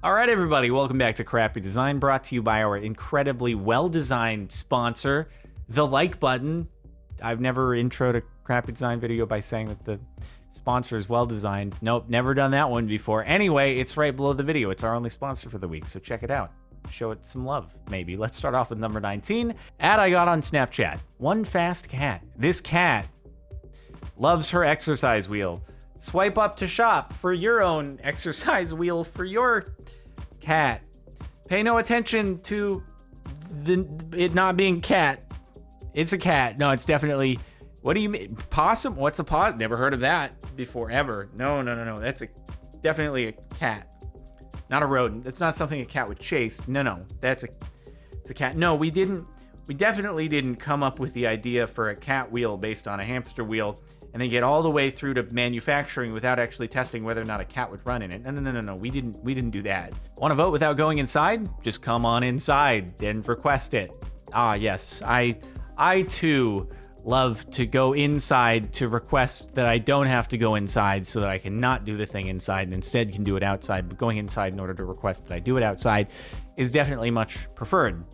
All right, everybody, welcome back to Crappy Design, brought to you by our incredibly well-designed sponsor, the like button. I've never introed a Crappy Design video by saying that the sponsor is well-designed. Nope, never done that one before. Anyway, it's right below the video. It's our only sponsor for the week, so check it out. Show it some love, maybe. Let's start off with number 19. Ad I got on Snapchat. One fast cat. This cat loves her exercise wheel. Swipe up to shop for your own exercise wheel for your cat. Pay no attention to it not being cat. It's a cat. No, it's definitely... What do you mean? Possum? What's a possum? Never heard of that before, ever. No. That's definitely a cat. Not a rodent. It's not something a cat would chase. No. It's a cat. No, we definitely didn't come up with the idea for a cat wheel based on a hamster wheel and then get all the way through to manufacturing without actually testing whether or not a cat would run in it. No. We didn't do that. Want to vote without going inside? Just come on inside and request it. Ah, yes. I too love to go inside to request that I don't have to go inside so that I can not do the thing inside and instead can do it outside. But going inside in order to request that I do it outside is definitely much preferred.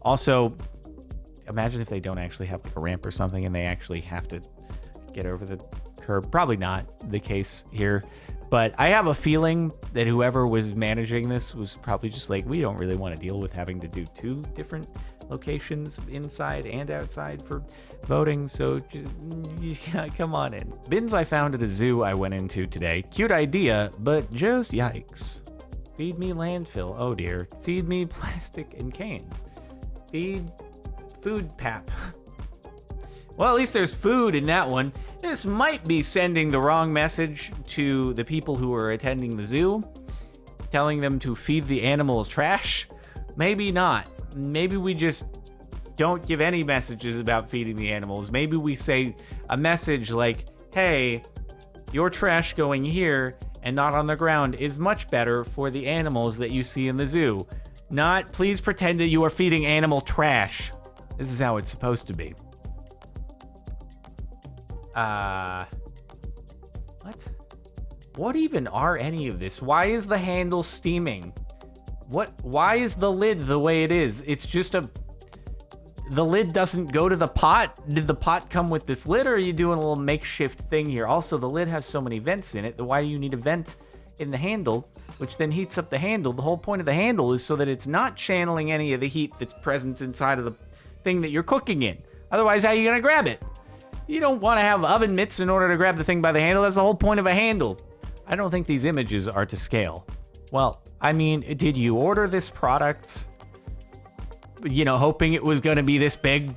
Also, imagine if they don't actually have like a ramp or something and they actually have to get over the curb. Probably not the case here, but I have a feeling that whoever was managing this was probably just like, we don't really want to deal with having to do two different locations inside and outside for voting, so just come on in. Bins I found at a zoo I went into today. Cute idea, but just yikes. Feed me landfill. Oh dear. Feed me plastic and cans. Feed food pap. Well, at least there's food in that one. This might be sending the wrong message to the people who are attending the zoo, telling them to feed the animals trash. Maybe not. Maybe we just don't give any messages about feeding the animals. Maybe we say a message like, hey, your trash going here and not on the ground is much better for the animals that you see in the zoo. Not, please pretend that you are feeding animal trash. This is how it's supposed to be. What even are any of this? Why is the handle steaming? Why is the lid the way it is? It's just the lid doesn't go to the pot. Did the pot come with this lid, or are you doing a little makeshift thing here? Also, the lid has so many vents in it. Why do you need a vent in the handle, which then heats up the handle? The whole point of the handle is so that it's not channeling any of the heat that's present inside of the thing that you're cooking in. Otherwise, how are you gonna grab it? You don't want to have oven mitts in order to grab the thing by the handle. That's the whole point of a handle. I don't think these images are to scale. Well, I mean, did you order this product, hoping it was going to be this big?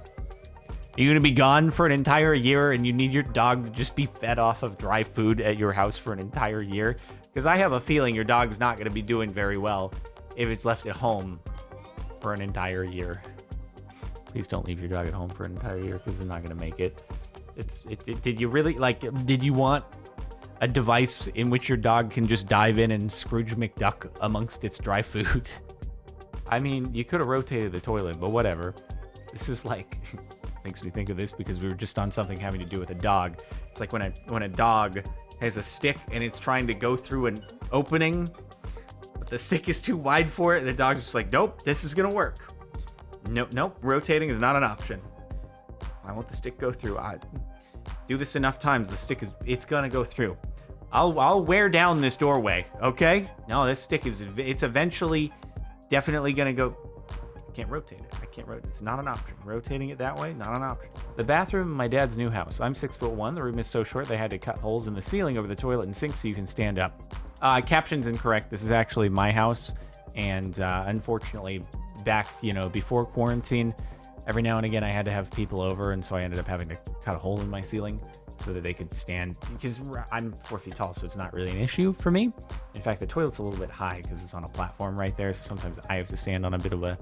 You're going to be gone for an entire year and you need your dog to just be fed off of dry food at your house for an entire year? Because I have a feeling your dog's not going to be doing very well if it's left at home for an entire year. Please don't leave your dog at home for an entire year because it's not going to make it. Did you really, did you want a device in which your dog can just dive in and Scrooge McDuck amongst its dry food? I mean, you could have rotated the toilet, but whatever. This is makes me think of this because we were just on something having to do with a dog. It's like when a dog has a stick and it's trying to go through an opening, but the stick is too wide for it, and the dog's just like, nope, this is gonna work. Nope, rotating is not an option. I want the stick go through. I do this enough times, the stick it's gonna go through. I'll wear down this doorway, okay? No, this stick it's eventually definitely gonna go. I can't rotate it. It's not an option. Rotating it that way, not an option. The bathroom in my dad's new house. I'm 6'1". The room is so short they had to cut holes in the ceiling over the toilet and sink so you can stand up. Caption's incorrect. This is actually my house, and unfortunately, back before quarantine, every now and again I had to have people over, and so I ended up having to cut a hole in my ceiling so that they could stand, because I'm 4 feet tall, so it's not really an issue for me. In fact, the toilet's a little bit high because it's on a platform right there, so sometimes I have to stand on a bit of a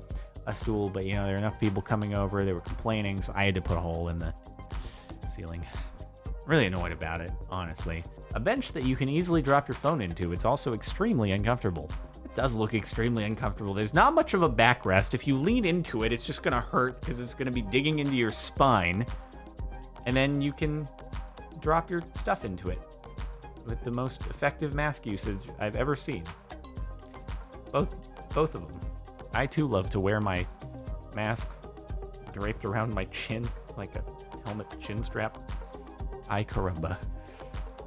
stool, but there are enough people coming over, they were complaining, so I had to put a hole in the ceiling. Really annoyed about it, honestly. A bench that you can easily drop your phone into. It's also extremely uncomfortable. It does look extremely uncomfortable. There's not much of a backrest. If you lean into it, it's just gonna hurt because it's gonna be digging into your spine. And then you can drop your stuff into it with the most effective mask usage I've ever seen. Both of them. I too love to wear my mask draped around my chin like a helmet chin strap. Ay caramba.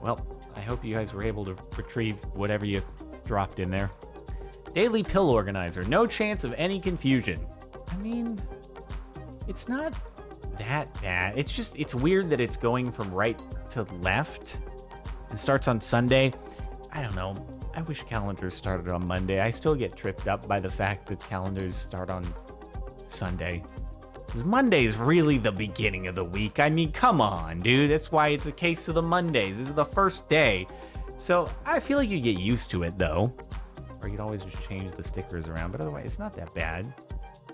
Well, I hope you guys were able to retrieve whatever you dropped in there. Daily pill organizer. No chance of any confusion. I mean, it's not that bad. It's weird that it's going from right to left and starts on Sunday. I don't know. I wish calendars started on Monday. I still get tripped up by the fact that calendars start on Sunday. Because Monday is really the beginning of the week. I mean, come on, dude. That's why it's a case of the Mondays. This is the first day. So I feel like you get used to it, though. Or you'd always just change the stickers around. But otherwise, it's not that bad.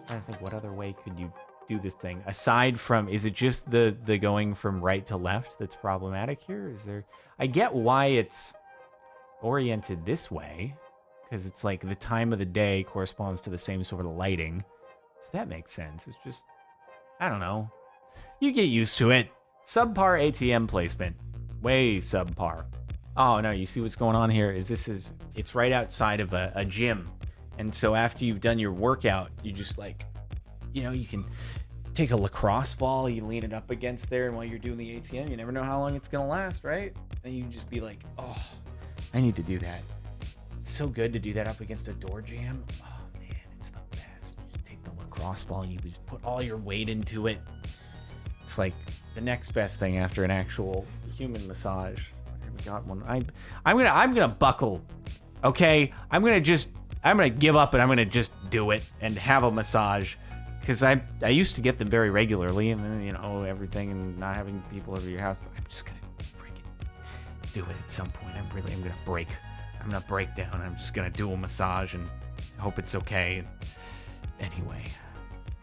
I don't think what other way could you do this thing? Aside from, is it just the going from right to left that's problematic here? Is there... I get why it's oriented this way. Because it's like the time of the day corresponds to the same sort of lighting. So that makes sense. It's just... I don't know. You get used to it. Subpar ATM placement. Way subpar. Oh, no, you see what's going on here? It's right outside of a gym. And so after you've done your workout, you just like, you can take a lacrosse ball, you lean it up against there, and while you're doing the ATM, you never know how long it's going to last, right? And you just be like, oh, I need to do that. It's so good to do that up against a door jam. Oh, man, it's the best. You just take the lacrosse ball and you just put all your weight into it. It's like the next best thing after an actual human massage. I haven't got one. I'm gonna buckle. Okay, I'm gonna give up and I'm gonna just do it and have a massage, because I used to get them very regularly, and then everything and not having people over your house. But I'm just gonna freaking do it at some point. I'm gonna break. I'm gonna break down. I'm just gonna do a massage and hope it's okay. Anyway,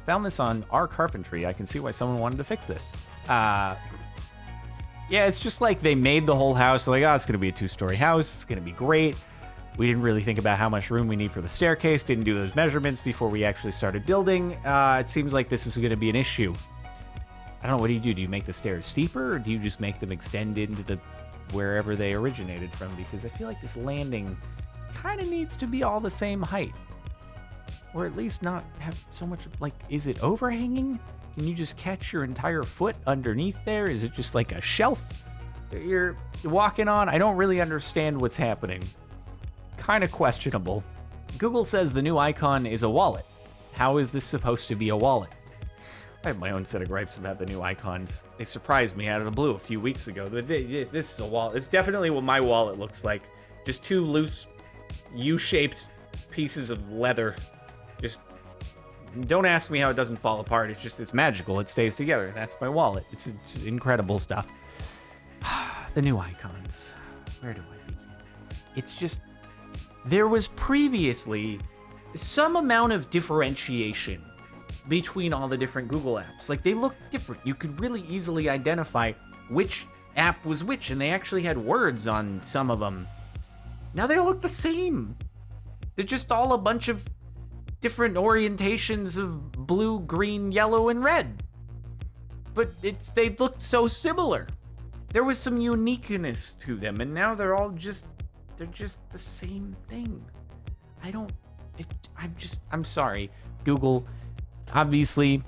found this on R Carpentry. I can see why someone wanted to fix this. Yeah, it's just like they made the whole house. They're like, oh, it's gonna be a 2-story house. It's gonna be great. We didn't really think about how much room we need for the staircase. Didn't do those measurements before we actually started building. It seems like this is gonna be an issue. I don't know, what do? Do you make the stairs steeper, or do you just make them extend into wherever they originated from? Because I feel like this landing kind of needs to be all the same height. Or at least not have so much, like, is it overhanging? Can you just catch your entire foot underneath there? Is it just like a shelf that you're walking on? I don't really understand what's happening. Kind of questionable. Google says the new icon is a wallet. How is this supposed to be a wallet? I have my own set of gripes about the new icons. They surprised me out of the blue a few weeks ago. This is a wallet. It's definitely what my wallet looks like. Just two loose U-shaped pieces of leather. Just don't ask me how it doesn't fall apart. It's magical. It stays together. That's my wallet. It's incredible stuff. The new icons. Where do I begin? It's just, there was previously some amount of differentiation between all the different Google apps. Like, they look different. You could really easily identify which app was which, and they actually had words on some of them. Now they look the same. They're just all a bunch of different orientations of blue, green, yellow, and red. But they looked so similar. There was some uniqueness to them, and now they're just the same thing. I'm sorry, Google. Obviously,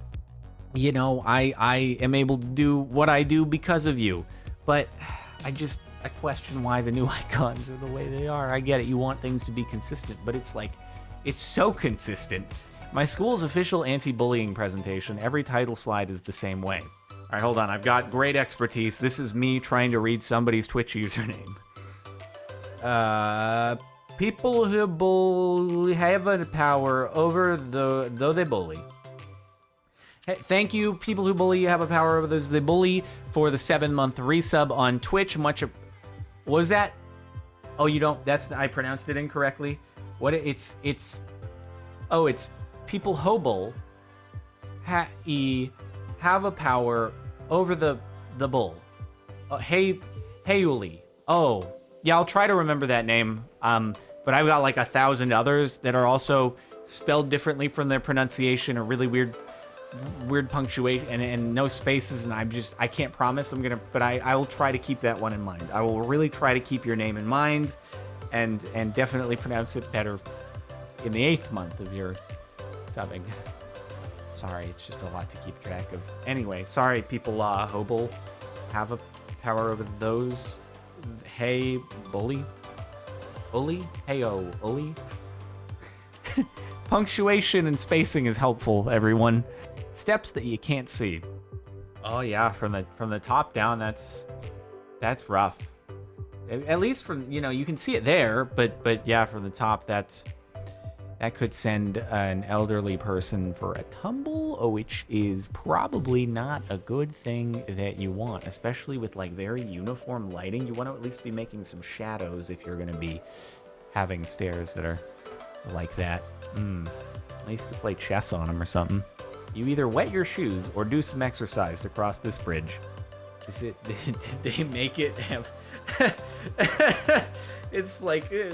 I am able to do what I do because of you, but I question why the new icons are the way they are. I get it, you want things to be consistent, but it's like, it's so consistent. My school's official anti-bullying presentation, every title slide is the same way. All right, hold on, I've got great expertise. This is me trying to read somebody's Twitch username. People who bully have a power over though they bully. Hey, thank you, people who bully have a power over those they bully, for the 7-month resub on Twitch. What was that? Oh, you don't, I pronounced it incorrectly. What it's people hobble have a power over the bull. Heyuli. Oh, yeah, I'll try to remember that name. But I've got like 1,000 others that are also spelled differently from their pronunciation, or really weird punctuation and no spaces, and I can't promise but I will try to keep that one in mind. I will really try to keep your name in mind and definitely pronounce it better in the 8th month of your subbing. Sorry, it's just a lot to keep track of. Anyway, sorry, people, Hobel have a power over those. Hey, bully? Bully? Hey-oh, bully? Punctuation and spacing is helpful, everyone. Steps that you can't see. Oh yeah, from the top down, that's rough. At least from, you can see it there, but yeah, from the top, that could send an elderly person for a tumble, which is probably not a good thing that you want, especially with like very uniform lighting. You want to at least be making some shadows if you're going to be having stairs that are like that. At least you could play chess on them or something. You either wet your shoes or do some exercise to cross this bridge. Did they make it have... it's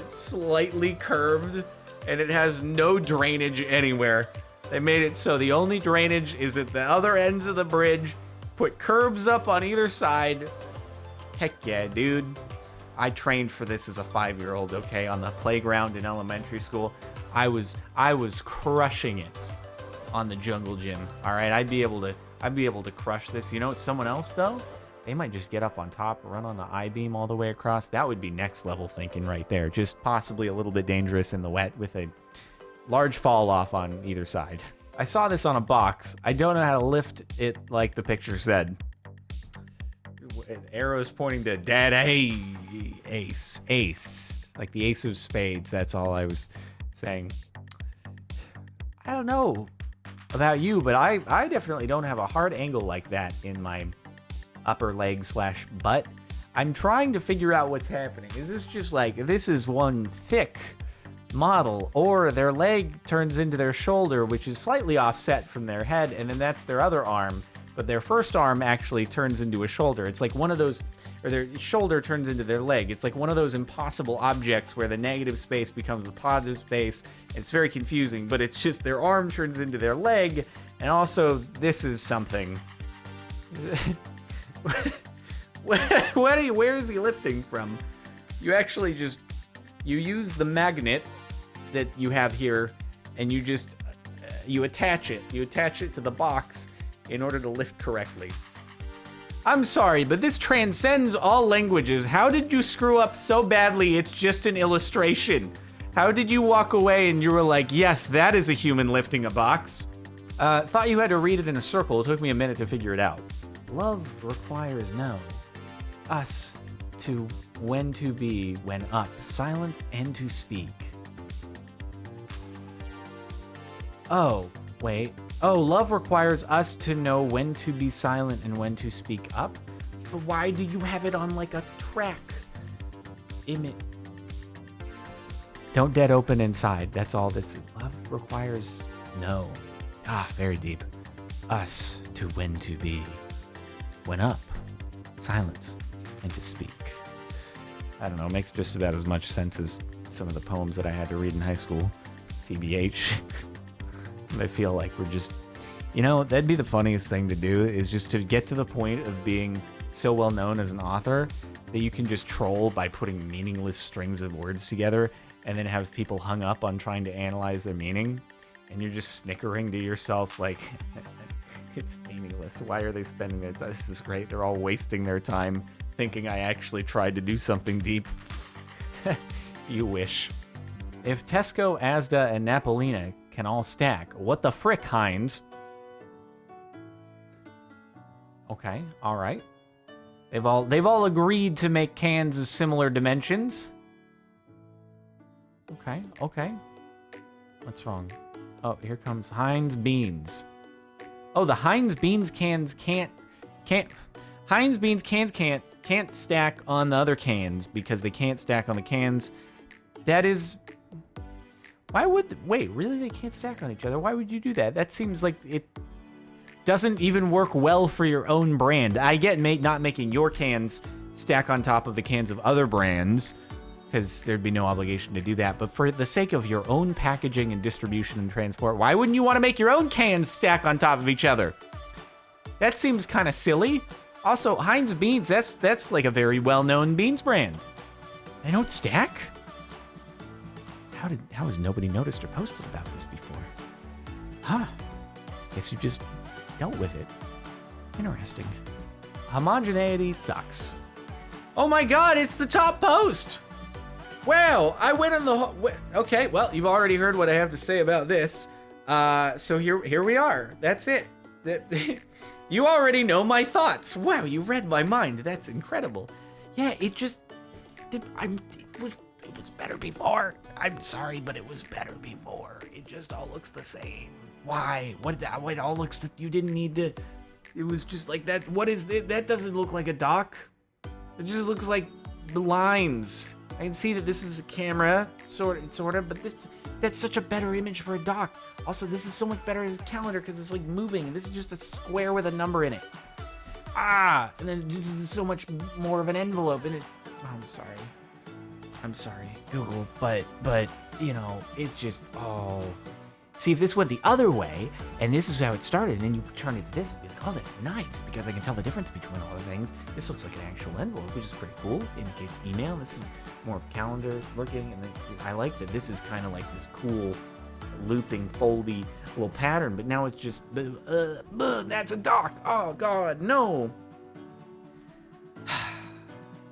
slightly curved and it has no drainage anywhere. They made it so the only drainage is at the other ends of the bridge. Put curbs up on either side. Heck yeah, dude. I trained for this as a 5-year-old, okay, on the playground in elementary school. I was crushing it on the jungle gym. All right, I'd be able to crush this. You know, it's someone else though. They might just get up on top, run on the I-beam all the way across. That would be next level thinking right there. Just possibly a little bit dangerous in the wet with a large fall off on either side. I saw this on a box. I don't know how to lift it like the picture said. Arrows pointing to dead ace. Like the ace of spades. That's all I was saying. I don't know about you, but I definitely don't have a hard angle like that in my upper leg / butt. I'm trying to figure out what's happening. Is this just like, this is one thick model, or their leg turns into their shoulder, which is slightly offset from their head, and then that's their other arm, but their first arm actually turns into a shoulder. It's like one of those, or their shoulder turns into their leg. It's like one of those impossible objects where the negative space becomes the positive space. It's very confusing, but it's just their arm turns into their leg, and also this is something. Where is he lifting from? You actually just, you use the magnet that you have here, and you just, you attach it. You attach it to the box in order to lift correctly. I'm sorry, but this transcends all languages. How did you screw up so badly? It's just an illustration. How did you walk away and you were like, yes, that is a human lifting a box? Thought you had to read it in a circle. It took me a minute to figure it out. Love requires know. Us to when to be, when up, silent and to speak. Oh, wait. Oh, love requires us to know when to be silent and when to speak up? But why do you have it on like a track? Don't dead open inside. That's all this. Love requires know. Ah, very deep. Us to when to be. When up, silence, and to speak. I don't know, it makes just about as much sense as some of the poems that I had to read in high school. TBH. I feel like we're just, that'd be the funniest thing to do, is just to get to the point of being so well known as an author that you can just troll by putting meaningless strings of words together and then have people hung up on trying to analyze their meaning. And you're just snickering to yourself like, it's meaningless. Why are they spending it? This is great. They're all wasting their time thinking I actually tried to do something deep. You wish. If Tesco, Asda, and Napolina can all stack, what the frick, Heinz? Okay, all right. They've all agreed to make cans of similar dimensions. Okay. What's wrong? Oh, here comes Heinz beans. Oh, the Heinz beans cans can't Heinz beans cans can't stack on the other cans because they can't stack on the cans. That is, why would, wait, really? They can't stack on each other? Why would you do that? That seems like it doesn't even work well for your own brand. I get not making your cans stack on top of the cans of other brands, because there'd be no obligation to do that. But for the sake of your own packaging and distribution and transport, why wouldn't you want to make your own cans stack on top of each other? That seems kind of silly. Also, Heinz beans, that's like a very well-known beans brand. They don't stack? how has nobody noticed or posted about this before? Huh. Guess you just dealt with it. Interesting. Homogeneity sucks. Oh my god, it's the top post! Wow, I went on the... Okay, well, you've already heard what I have to say about this. So here we are. That's it. You already know my thoughts. Wow, you read my mind. That's incredible. Yeah, it just... It was better before. I'm sorry, but it was better before. It just all looks the same. Why? What it all looks... You didn't need to... It was just like that. What is it? That doesn't look like a dock. It just looks like the lines. I can see that this is a camera, sort of, but that's such a better image for a dock. Also, this is so much better as a calendar because it's like moving. This is just a square with a number in it. And then this is so much more of an envelope in it. Oh, I'm sorry, Google, but you know, it just, oh. See, if this went the other way, and this is how it started, and then you turn it to this, and be like, oh, that's nice, because I can tell the difference between all the things. This looks like an actual envelope, which is pretty cool. Indicates email. This is more of calendar looking, and I like that this is kind of like this cool looping, foldy little pattern, but now it's just, that's a dock. Oh, God, no.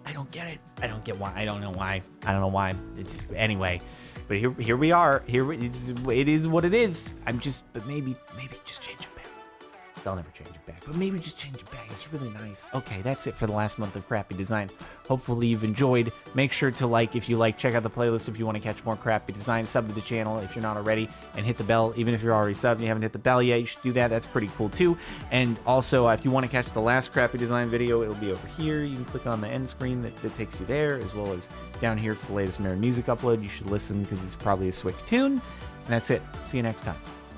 I don't get it. I don't get why. I don't know why. It's anyway. But here we are. It is what it is. But maybe just change it back. They'll never change it back, but maybe just change it back. It's really nice. Okay, that's it for the last month of Crappy Design. Hopefully you've enjoyed. Make sure to like if you like. Check out the playlist if you want to catch more Crappy Design. Sub to the channel if you're not already, and hit the bell. Even if you're already subbed and you haven't hit the bell yet, you should do that. That's pretty cool too. And also, if you want to catch the last Crappy Design video, it'll be over here. You can click on the end screen that takes you there, as well as down here for the latest Mirror music upload. You should listen because it's probably a swick tune. And that's it. See you next time.